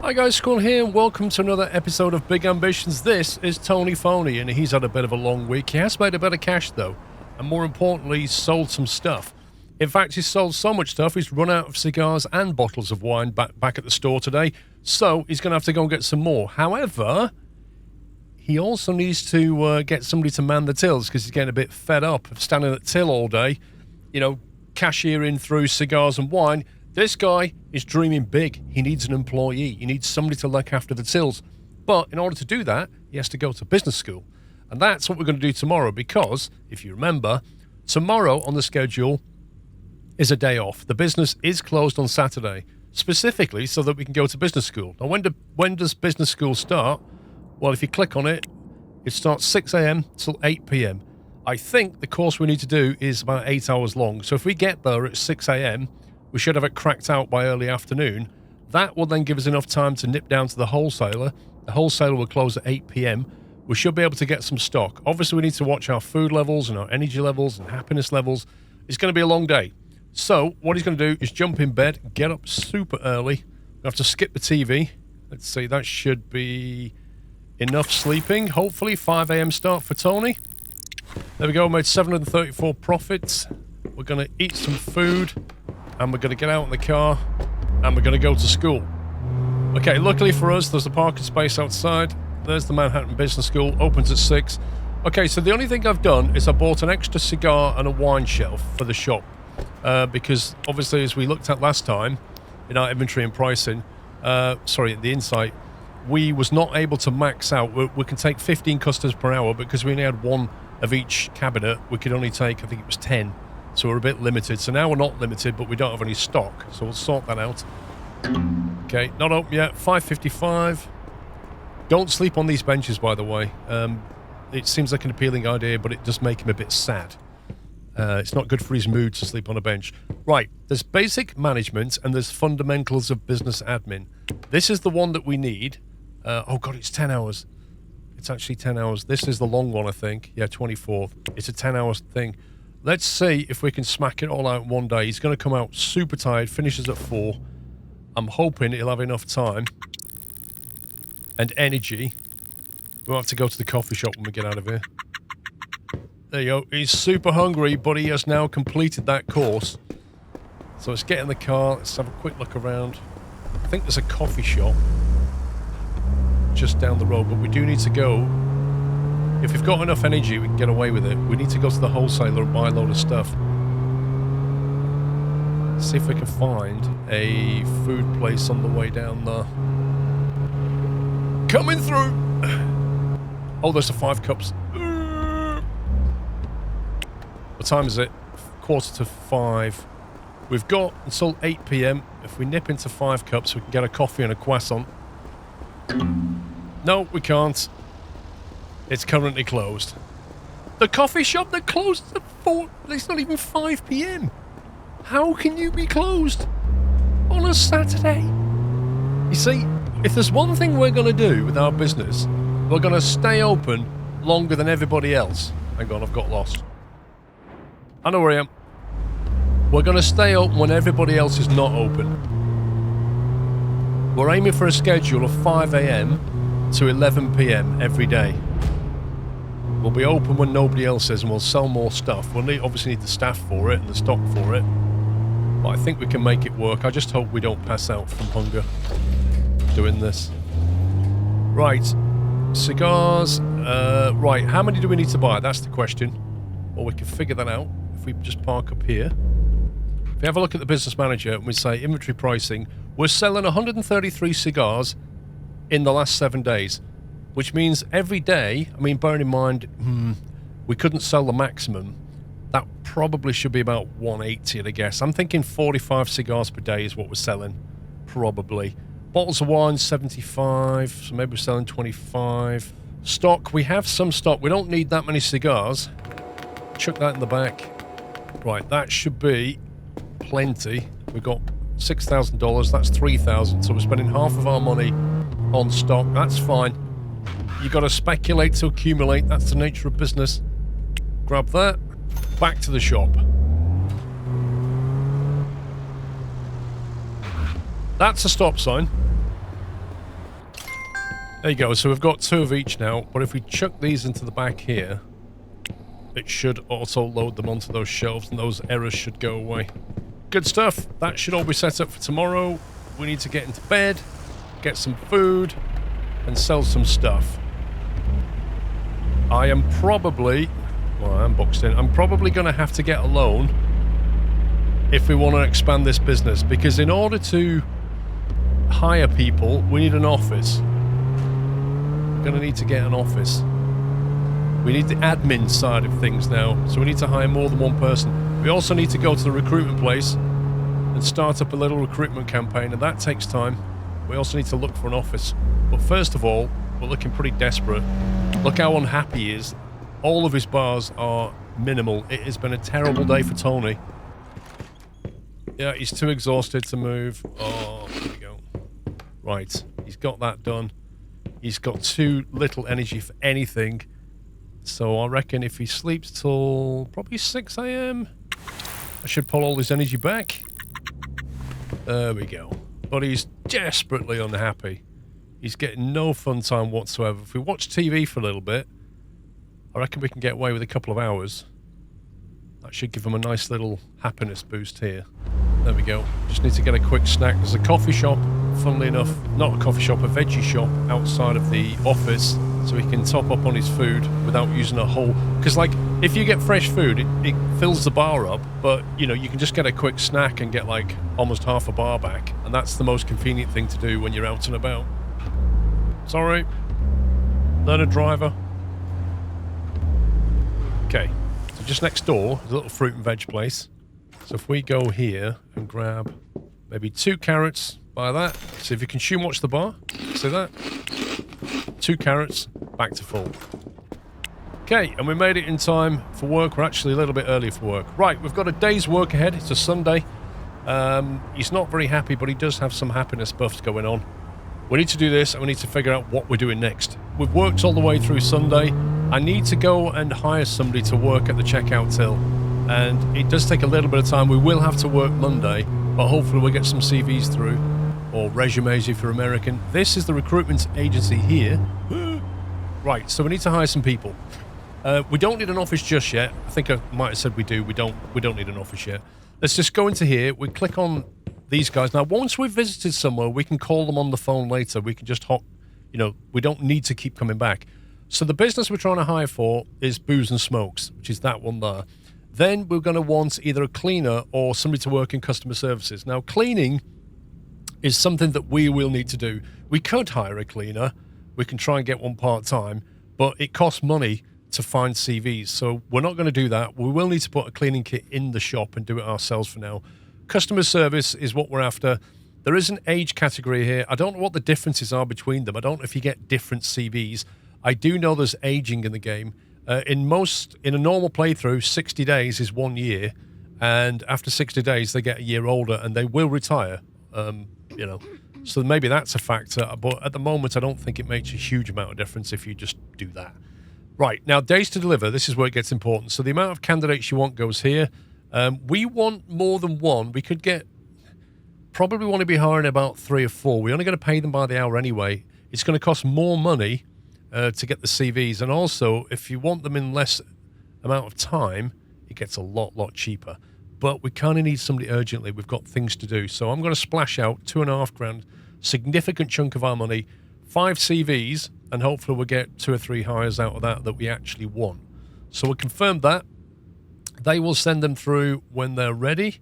Hi guys, Squirrel here, and welcome to another episode of Big Ambitions. This is Tony Phony, and he's had a bit of a long week. He has made a bit of cash though, and more importantly, he's sold some stuff. In fact, he's sold so much stuff, he's run out of cigars and bottles of wine back at the store today, so he's going to have to go and get some more. However, he also needs to get somebody to man the tills, because he's getting a bit fed up of standing at till all day, you know, cashiering through cigars and wine. This guy is dreaming big. He needs an employee. He needs somebody to look after the tills. But in order to do that, he has to go to business school. And that's what we're going to do tomorrow, because, if you remember, tomorrow on the schedule is a day off. The business is closed on Saturday, specifically so that we can go to business school. Now, when does business school start? Well, if you click on it, it starts 6 a.m. till 8 p.m. I think the course we need to do is about 8 hours long. So if we get there at 6 a.m., we should have it cracked out by early afternoon. That will then give us enough time to nip down to the wholesaler. The wholesaler will close at 8 p.m. We should be able to get some stock. Obviously, we need to watch our food levels and our energy levels and happiness levels. It's going to be a long day. So what he's going to do is jump in bed, get up super early. We have to skip the TV. Let's see, that should be enough sleeping. Hopefully, 5 a.m. start for Tony. There we go, made 734 profits. We're going to eat some food. And we're going to get out in the car, and we're going to go to school. Okay, luckily for us, there's a parking space outside. There's the Manhattan Business School, opens at 6. Okay, so the only thing I've done is I bought an extra cigar and a wine shelf for the shop. Because, obviously, as we looked at last time, in our inventory and pricing, the insight, we was not able to max out. We can take 15 customers per hour, but because we only had one of each cabinet, we could only take, I think it was 10. So we're a bit limited. So now we're not limited, but we don't have any stock. So we'll sort that out. Okay, not open yet. 5:55. Don't sleep on these benches, by the way. It seems like an appealing idea, but it does make him a bit sad. It's not good for his mood to sleep on a bench. Right, there's basic management and there's fundamentals of business admin. This is the one that we need. Oh, God, it's 10 hours. It's actually 10 hours. This is the long one, I think. Yeah, 24. It's a 10-hour thing. Let's see if we can smack it all out in one day. He's going to come out super tired, finishes at 4. I'm hoping he'll have enough time and energy. We'll have to go to the coffee shop when we get out of here. There you go. He's super hungry, but he has now completed that course. So let's get in the car. Let's have a quick look around. I think there's a coffee shop just down the road, but we do need to go. If we've got enough energy, we can get away with it. We need to go to the wholesaler and buy a load of stuff. See if we can find a food place on the way down there. Coming through! Oh, there's the 5 cups. What time is it? 4:45. We've got until 8 p.m. If we nip into 5 cups, we can get a coffee and a croissant. No, we can't. It's currently closed. The coffee shop that closed at 4... It's not even 5 p.m. How can you be closed on a Saturday? You see, if there's one thing we're going to do with our business, we're going to stay open longer than everybody else. Hang on, I've got lost. I know where I am. We're going to stay open when everybody else is not open. We're aiming for a schedule of 5 a.m. to 11 p.m. every day. We'll be open when nobody else is, and we'll sell more stuff. We'll obviously need the staff for it and the stock for it, but I think we can make it work. I just hope we don't pass out from hunger doing this. Right, cigars. Right, how many do we need to buy? That's the question. Well, we can figure that out if we just park up here. If we have a look at the business manager and we say inventory pricing, we're selling 133 cigars in the last 7 days. Which means every day, I mean, bearing in mind, we couldn't sell the maximum. That probably should be about 180, I guess. I'm thinking 45 cigars per day is what we're selling, probably. Bottles of wine, 75, so maybe we're selling 25. Stock, we have some stock. We don't need that many cigars. Chuck that in the back. Right, that should be plenty. We've got $6,000, that's $3,000, so we're spending half of our money on stock. That's fine. You got to speculate to accumulate. That's the nature of business. Grab that. Back to the shop. That's a stop sign. There you go. So we've got 2 of each now, but if we chuck these into the back here, it should auto load them onto those shelves and those errors should go away. Good stuff. That should all be set up for tomorrow. We need to get into bed, get some food, and sell some stuff. I am probably... Well, I'm boxed in. I'm probably going to have to get a loan if we want to expand this business, because in order to hire people, we need an office. We're going to need to get an office. We need the admin side of things now, so we need to hire more than one person. We also need to go to the recruitment place and start up a little recruitment campaign, and that takes time. We also need to look for an office. But first of all, we're looking pretty desperate. Look how unhappy he is. All of his bars are minimal. It has been a terrible day for Tony. Yeah, he's too exhausted to move. Oh, there we go. Right, he's got that done. He's got too little energy for anything. So I reckon if he sleeps till probably 6 AM, I should pull all his energy back. There we go. But he's desperately unhappy. He's getting no fun time whatsoever. If we watch TV for a little bit, I reckon we can get away with a couple of hours. That should give him a nice little happiness boost here. There we go. Just need to get a quick snack. There's a coffee shop, funnily enough, not a coffee shop, a veggie shop outside of the office, so he can top up on his food without using a whole... Because, like, if you get fresh food, it fills the bar up, but, you know, you can just get a quick snack and get, like, almost half a bar back, and that's the most convenient thing to do when you're out and about. Sorry. Learn a driver. Okay, so just next door is a little fruit and veg place. So if we go here and grab maybe 2 carrots, buy that. See if you can watch the bar. See that? 2 carrots, back to full. Okay, and we made it in time for work. We're actually a little bit early for work. Right, we've got a day's work ahead. It's a Sunday. He's not very happy, but he does have some happiness buffs going on. We need to do this, and we need to figure out what we're doing next. We've worked all the way through Sunday. I need to go and hire somebody to work at the checkout till, and it does take a little bit of time. We will have to work Monday, but hopefully we'll get some CVs through, or resumes if you're American. This is the recruitment agency here. Right, so we need to hire some people. We don't need an office just yet. I think I might have said we do. We don't need an office yet. Let's just go into here. We click on these guys. Now, once we've visited somewhere, we can call them on the phone later. We can just hop, you know, we don't need to keep coming back. So the business we're trying to hire for is Booze and Smokes, which is that one there. Then we're going to want either a cleaner or somebody to work in customer services. Now, cleaning is something that we will need to do. We could hire a cleaner. We can try and get one part-time, but it costs money to find CVs. So we're not going to do that. We will need to put a cleaning kit in the shop and do it ourselves for now. Customer service is what we're after. There is an age category here. I don't know what the differences are between them. I don't know if you get different CVs. I do know there's aging in the game. In a normal playthrough, 60 days is 1 year, and after 60 days, they get a year older and they will retire. You know, so maybe that's a factor. But at the moment, I don't think it makes a huge amount of difference if you just do that. Right, now, days to deliver. This is where it gets important. So the amount of candidates you want goes here. We want more than one. We could probably want to be hiring about 3 or 4. We're only going to pay them by the hour anyway. It's going to cost more money to get the CVs, and also if you want them in less amount of time, it gets a lot cheaper. But we kind of need somebody urgently. We've got things to do, so I'm going to splash out $2,500, significant chunk of our money, 5 CVs, and hopefully we'll get 2 or 3 hires out of that we actually want. So we'll confirm that. They will send them through when they're ready,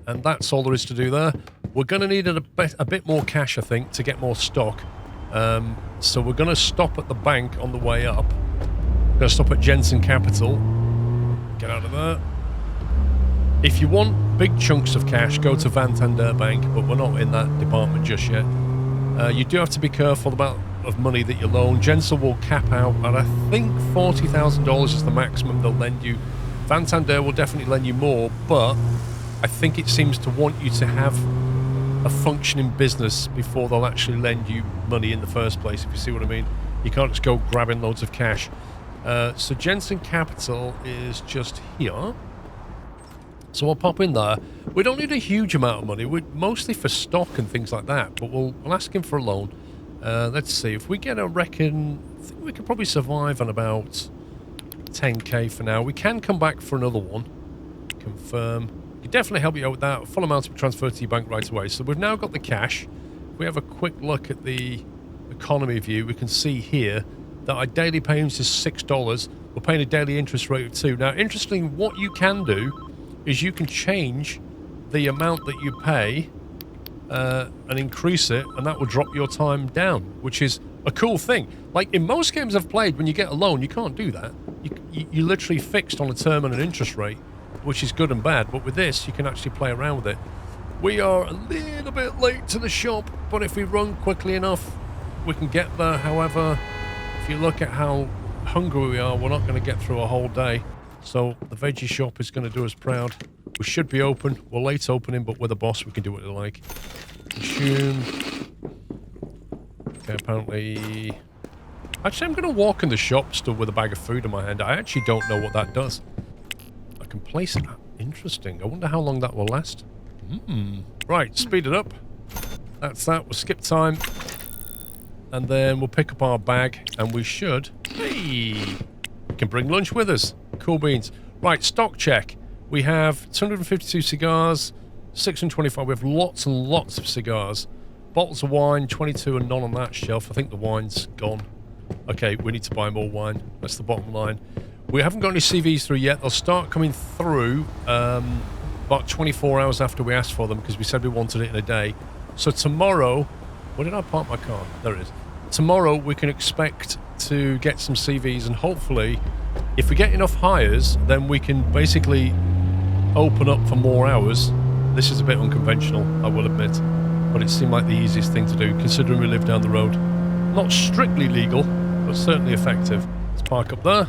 and that's all there is to do there. We're going to need a bit more cash, I think, to get more stock. So we're going to stop at the bank on the way up. We're going to stop at Jensen Capital. Get out of there. If you want big chunks of cash, go to Santander Bank, but we're not in that department just yet. You do have to be careful about of money that you loan. Jensen will cap out at, I think, $40,000 is the maximum they'll lend you. Santander will definitely lend you more, but I think it seems to want you to have a functioning business before they'll actually lend you money in the first place, if you see what I mean. You can't just go grabbing loads of cash. So Jensen Capital is just here. So we'll pop in there. We don't need a huge amount of money. We're mostly for stock and things like that, but we'll ask him for a loan. Let's see. If we get I think we could probably survive on about 10k for now. We can come back for another one. Confirm. Can definitely help you out with that. Full amount to be transferred to your bank right away. So we've now got the cash. If we have a quick look at the economy view, we can see here that our daily payments is $6. We're paying a daily interest rate of 2. Now, interestingly, what you can do is you can change the amount that you pay and increase it, and that will drop your time down, which is a cool thing. Like, in most games I've played, when you get a loan, you can't do that. You're literally fixed on a term and an interest rate, which is good and bad, but with this, you can actually play around with it. We are a little bit late to the shop, but if we run quickly enough, we can get there. However, if you look at how hungry we are, we're not going to get through a whole day. So the veggie shop is going to do us proud. We should be open. We're late opening, but we're the boss. We can do what we like. Consume. Okay, apparently... Actually, I'm going to walk in the shop still with a bag of food in my hand. I actually don't know what that does. I can place it. Interesting. I wonder how long that will last. Right, speed it up. That's that. We'll skip time. And then we'll pick up our bag, and we should... Hey! We can bring lunch with us. Cool beans. Right, stock check. We have 252 cigars, 625. We have lots and lots of cigars. Bottles of wine, 22 and none on that shelf. I think the wine's gone. Okay, we need to buy more wine. That's the bottom line. We haven't got any CVs through yet. They'll start coming through about 24 hours after we asked for them, because we said we wanted it in a day. So tomorrow... Where did I park my car? There it is. Tomorrow we can expect to get some CVs, and hopefully, if we get enough hires, then we can basically open up for more hours. This is a bit unconventional, I will admit, but it seemed like the easiest thing to do, considering we live down the road. Not strictly legal, but certainly effective. Let's park up there,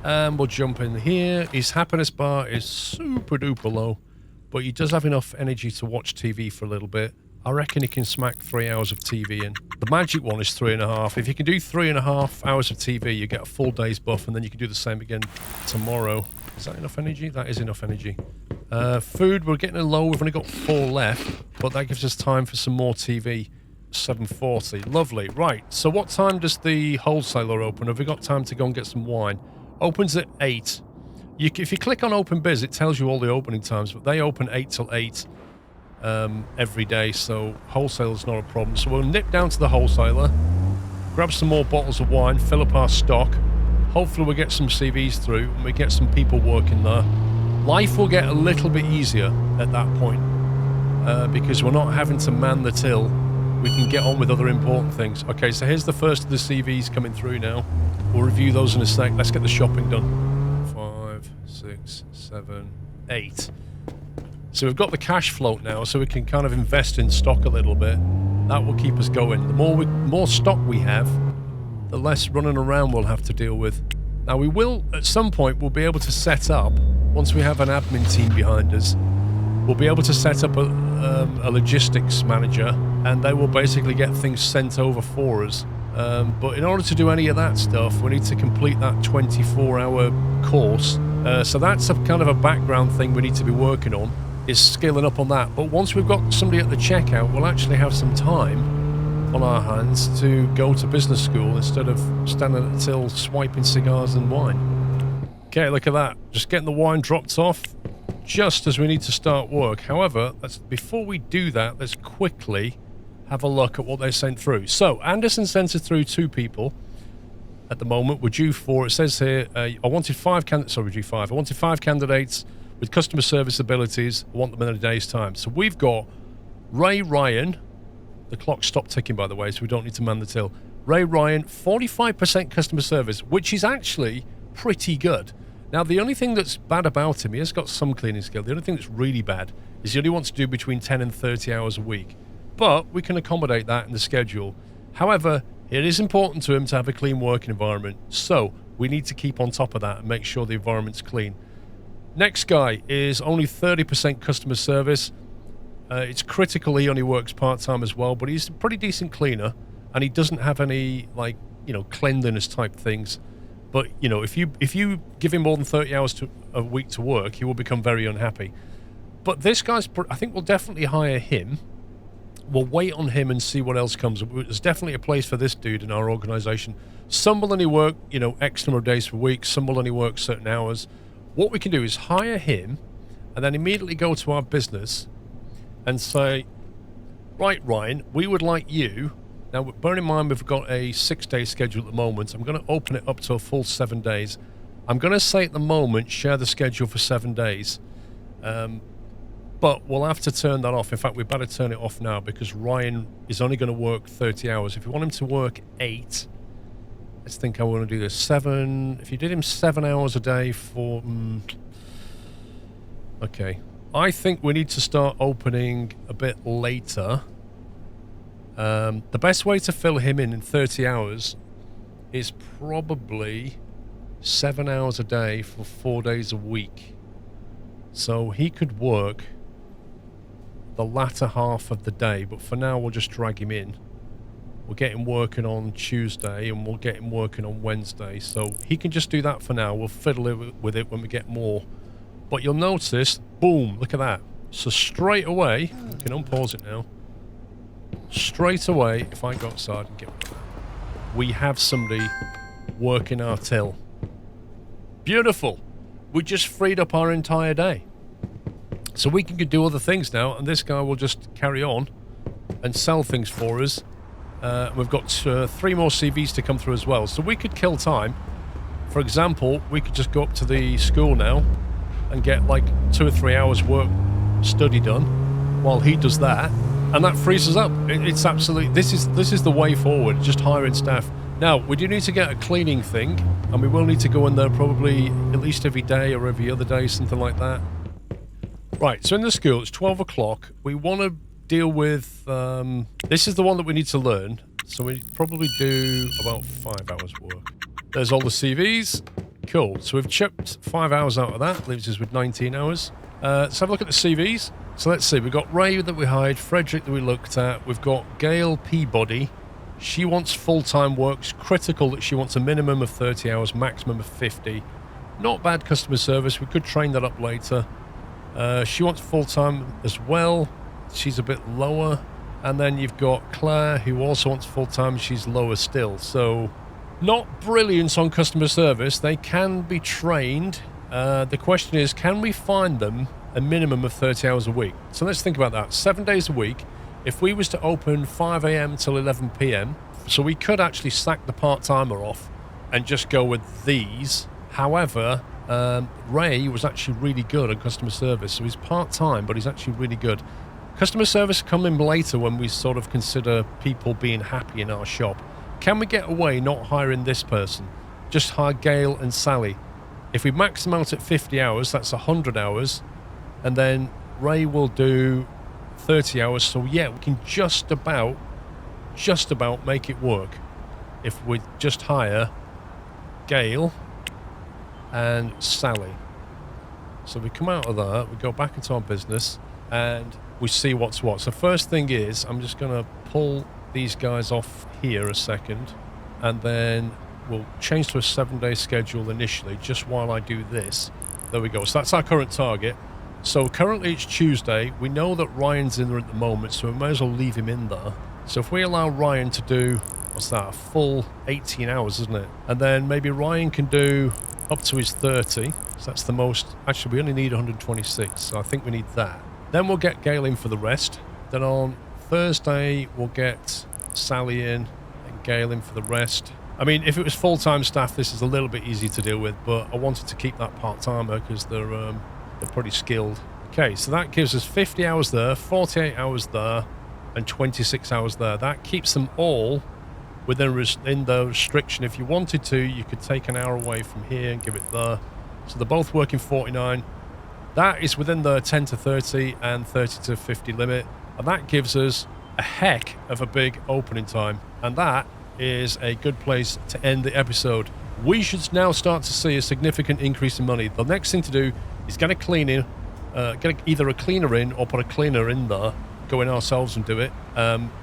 and we'll jump in here. His happiness bar is super duper low, but he does have enough energy to watch TV for a little bit. I reckon he can smack 3 hours of TV in. The magic one is 3.5. If you can do 3.5 hours of TV, you get a full day's buff, and then you can do the same again tomorrow. Is that enough energy? That is enough energy. Food, we're getting low. We've only got 4 left, but that gives us time for some more TV. 7:40. Lovely. Right, so what time does the wholesaler open? Have we got time to go and get some wine? Opens at 8. If you click on Open Biz, it tells you all the opening times, but they open 8 till 8. Every day, so wholesale's not a problem. So we'll nip down to the wholesaler, grab some more bottles of wine, fill up our stock. Hopefully we'll get some CVs through and we get some people working there. Life will get a little bit easier at that point because we're not having to man the till. We can get on with other important things. Okay, so here's the first of the CVs coming through now. We'll review those in a sec. Let's get the shopping done. 5, 6, 7, 8. So we've got the cash float now, so we can kind of invest in stock a little bit. That will keep us going. The more stock we have, the less running around we'll have to deal with. Now we will, at some point, we'll be able to set up, once we have an admin team behind us, we'll be able to set up a logistics manager, and they will basically get things sent over for us. But in order to do any of that stuff, we need to complete that 24-hour course. So that's a kind of a background thing we need to be working on, is scaling up on that. But once we've got somebody at the checkout, we'll actually have some time on our hands to go to business school instead of standing at the till swiping cigars and wine. Okay, look at that. Just getting the wine dropped off just as we need to start work. However, before we do that, let's quickly have a look at what they sent through. So, Anderson sent it through 2 people. At the moment, we're due 4. It says here, I wanted 5 candidates. Sorry, we're due 5. I wanted 5 candidates with customer service abilities. I want them in a day's time. So we've got Ray Ryan. The clock stopped ticking, by the way, so we don't need to man the till. Ray Ryan, 45% customer service, which is actually pretty good. Now, the only thing that's bad about him, he has got some cleaning skill. The only thing that's really bad is he only wants to do between 10 and 30 hours a week. But we can accommodate that in the schedule. However, it is important to him to have a clean working environment. So we need to keep on top of that and make sure the environment's clean. Next guy is only 30% customer service. It's critical he only works part-time as well, but he's a pretty decent cleaner, and he doesn't have any, like, cleanliness type things. But, if you give him more than 30 hours a week to work, he will become very unhappy. But this guy's, I think we'll definitely hire him. we'll wait on him and see what else comes. There's definitely a place for this dude in our organization. Some will only work, you know, X number of days per week. Some will only work certain hours. What we can do is hire him and then immediately go to our business and say, right, Ryan, we would like you. Now, bear in mind, we've got a 6-day schedule at the moment. I'm going to open it up to a full 7 days. I'm going to say at the moment, share the schedule for 7 days. But we'll have to turn that off. In fact, we better turn it off now because Ryan is only going to work 30 hours. If you want him to work 8, let's think I want to do this. 7, if you did him 7 hours a day for... okay. I think we need to start opening a bit later. The best way to fill him in 30 hours is probably 7 hours a day for 4 days a week. So he could work the latter half of the day, but for now we'll just drag him in. We'll get him working on Tuesday and we'll get him working on Wednesday. So he can just do that for now. We'll fiddle with it when we get more. But you'll notice, boom, look at that. So straight away, we can unpause it now. Straight away, if I go outside and get rid of that, we have somebody working our till. Beautiful. We just freed up our entire day. So we can do other things now, and this guy will just carry on and sell things for us. We've got 3 more CVs to come through as well. So we could kill time. For example, we could just go up to the school now and get like 2 or 3 hours work study done while he does that. And that frees us up. It's absolutely... This is the way forward, just hiring staff. Now, we do need to get a cleaning thing, and we will need to go in there probably at least every day or every other day, something like that. Right, so in the school, it's 12 o'clock. We want to deal with... this is the one that we need to learn, so we probably do about 5 hours work. There's all the CVs. Cool, so we've chipped 5 hours out of that, leaves us with 19 hours. Let's have a look at the CVs. So let's see, we've got Ray that we hired, Frederick that we looked at, we've got Gail Peabody. She wants full-time work. It's critical that she wants a minimum of 30 hours, maximum of 50. Not bad customer service. We could train that up later. She wants full-time as well. She's a bit lower. And then you've got Claire, who also wants full-time. She's lower still. So not brilliant on customer service. They can be trained. The question is, can we find them a minimum of 30 hours a week? So let's think about that. 7 days a week. If we was to open 5 a.m. till 11 p.m., so we could actually sack the part-timer off and just go with these. However, Ray was actually really good at customer service, so he's part-time, but he's actually really good. Customer service come in later when we sort of consider people being happy in our shop. Can we get away not hiring this person? Just hire Gail and Sally. If we max them out at 50 hours, that's 100 hours, and then Ray will do 30 hours, so yeah, we can just about make it work if we just hire Gail and Sally. So we come out of that, we go back into our business and we see what's what. So first thing is, I'm just going to pull these guys off here a second, and then we'll change to a 7-day schedule initially just while I do this. There we go. So that's our current target. So currently it's Tuesday. We know that Ryan's in there at the moment, so we may as well leave him in there. So if we allow Ryan to do, what's that, a full 18 hours, isn't it? And then maybe Ryan can do up to his 30. So that's the most. Actually, we only need 126, so I think we need that. Then we'll get Gail in for the rest. Then on Thursday, we'll get Sally in and Gail in for the rest. I mean, if it was full-time staff, this is a little bit easy to deal with, but I wanted to keep that part-timer because they're pretty skilled. Okay, so that gives us 50 hours there, 48 hours there, and 26 hours there. That keeps them all within the restriction. If you wanted to, you could take an hour away from here and give it there. So they're both working 49. That is within the 10 to 30 and 30 to 50 limit. And that gives us a heck of a big opening time. And that is a good place to end the episode. We should now start to see a significant increase in money. The next thing to do is get a cleaner, get either a cleaner in or put a cleaner in there, go in ourselves and do it.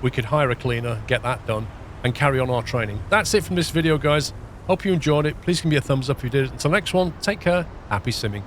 We could hire a cleaner, get that done, and carry on our training. That's it from this video, guys. Hope you enjoyed it. Please give me a thumbs up if you did. Until next one, take care. Happy simming.